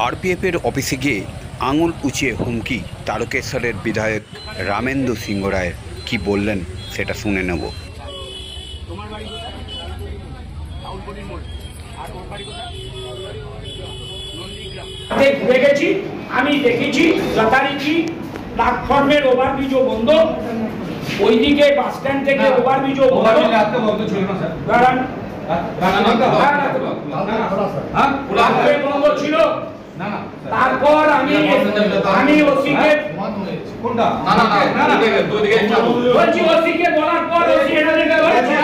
আরপিএফের অফিসে গিয়ে আঙুল উঁচিয়ে হুমকি তারকেশ্বরের বিধায়ক রামেন্দু সিংহ রায়ের। কি বললেন সেটা শুনে নেব। দেখেছি, আমি দেখেছি যথারীতি প্ল্যাটফর্মের ওভারব্রিজও বন্ধ, ওইদিকে বাস স্ট্যান্ড থেকে ওভারব্রিজও বন্ধ ছিল না স্যার, বন্ধ ছিল। তারপর আমি ওসিকে বলছি, ওসিকে বলার পর ওসি এনাদেরকে বলেছে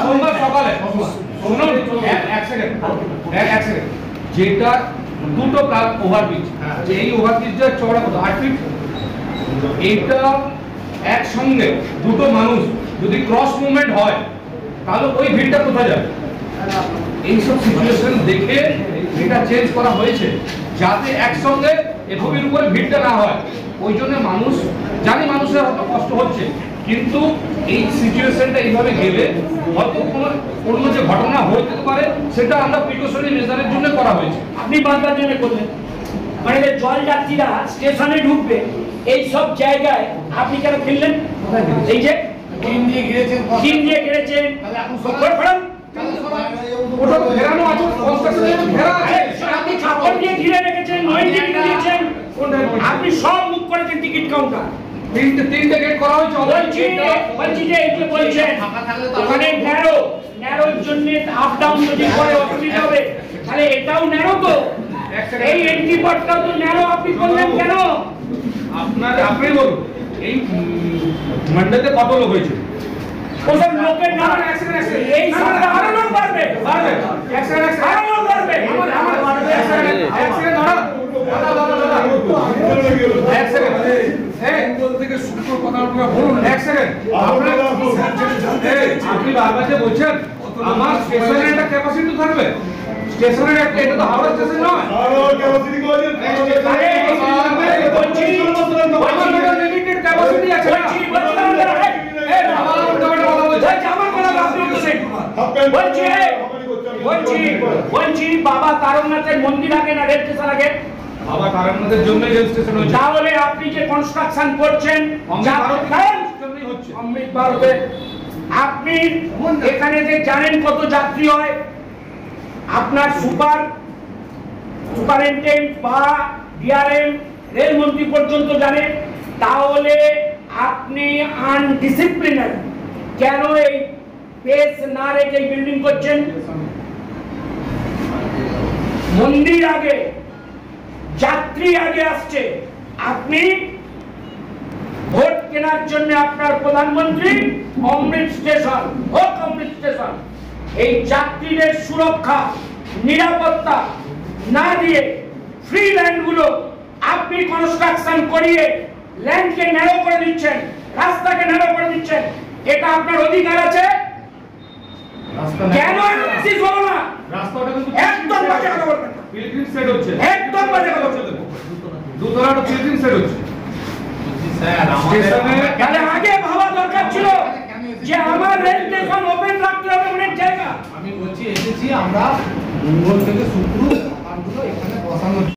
সোমবার সকালে শুনুন এক সেকেন্ড যেটা দুটো ওভারব্রিজ, এই ওভারব্রিজটা চওড়া কত 8 ফিট, এইটা একসঙ্গে দুটো মানুষ যদি ক্রস মুভমেন্ট হয় তাহলে ওই ভিড়টা কোথায় যাবে? এইসব সিচুয়েশন দেখে এটা চেঞ্জ করা হয়েছে যাতে একসঙ্গে এফবির উপরে ভিড়টা না হয়। ওই জন্য মানুষ জানি মানুষের হয়তো কষ্ট হচ্ছে, কিন্তু এই সিচুয়েশনটা এইভাবে গেলে হয়তো কোনো যে ঘটনা হতে পারে সেটা আমরা প্রিকশনারি মেজারের জন্য করা হয়েছে। আপনি বাঁধার জন্য করলেন, মানে জল যাত্রীরা স্টেশনে ঢুকবে এই সব জায়গায় আপনি কেন ফেললেন? এই যে টিন দিয়ে ঘিরেছেন, তাহলে এখন ওটা তো ঘেরানো আছে, কনস্ট্রাকশনের ঘেরা আছে, আপনি কাপড় দিয়ে ঘিরে রেখেছেন, নয় দিয়ে দিয়েছেন, আপনি সব মুখ করেছেন টিকিট কাউন্টার। তিনটে গেট করা হয়েছে। বলছি যে এই যে বলছেন ওখানে ন্যারোর জন্য আপ ডাউন যদি করে অসুবিধা হবে, তাহলে এটাও ন্যারো তো, এই এন্ট্রি পথটাও তো ন্যারো, আপনি করলেন কেন? আপনি বলুন এই মন্ডলে কত লোক হয়েছে? ওসব লোকের নাম এই সরকার আরো লোক বাড়বে, আরো লোক বাড়বে, আমার বাড়বে। আপনি বারবার যে বলছেন আমার স্টেশনের একটা ক্যাপাসিটি থাকবে, স্টেশনের একটা, এটা তো হাওড়া স্টেশন নয়। লিমিটেড ক্যাপাসিটি আছে। বলছি বাবা তারকনাথের মন্দির আগে না রেল স্টেশন আগে? বাবা তারকনাথের জন্য রেল স্টেশন হয়েছে। তাহলে আপনি যে কনস্ট্রাকশন করছেন অমৃত ভারতে, আপনি এখানে যে জানেন কত যাত্রী হয়, আপনার সুপারিনটেন্ডেন্ট বা ডিআরএম রেলমন্ত্রী পর্যন্ত জানেন, তাহলে আপনি আনডিসিপ্লিনার কেন এই পেস না রেখে বিল্ডিং করছেন? মন্দির আগে, যাত্রী আগে আসছে, আপনি ভোট কেনার জন্য আপনার প্রধানমন্ত্রী অমৃত স্টেশন এই যাত্রীদের সুরক্ষা নিরাপত্তা না দিয়ে ফ্রি ল্যান্ডগুলো আপনি কনস্ট্রাকশন করিয়ে ল্যান্ডকে ন্যারো করে দিচ্ছেন, রাস্তাকে ন্যারো করে দিচ্ছেন। এটা আপনার অধিকার আছে, কেন অ্যানালিসিস হলো না? রাস্তাটা কিন্তু একদম বাজে কথা বলবেন না, পিলগ্রিম সেট হচ্ছে, একদম বাজে কথা বলবেন। দুতলাটা পিলগ্রিম সেট হচ্ছে স্যার। তাহলে আগে ভাবা দরকার ছিল যে আমার রেল স্টেশন ওপেন রাখতে হবে অনেক জায়গা। আমি বলছি এসেছি আমরা মঙ্গল থেকে শুক্র এখানে বসানো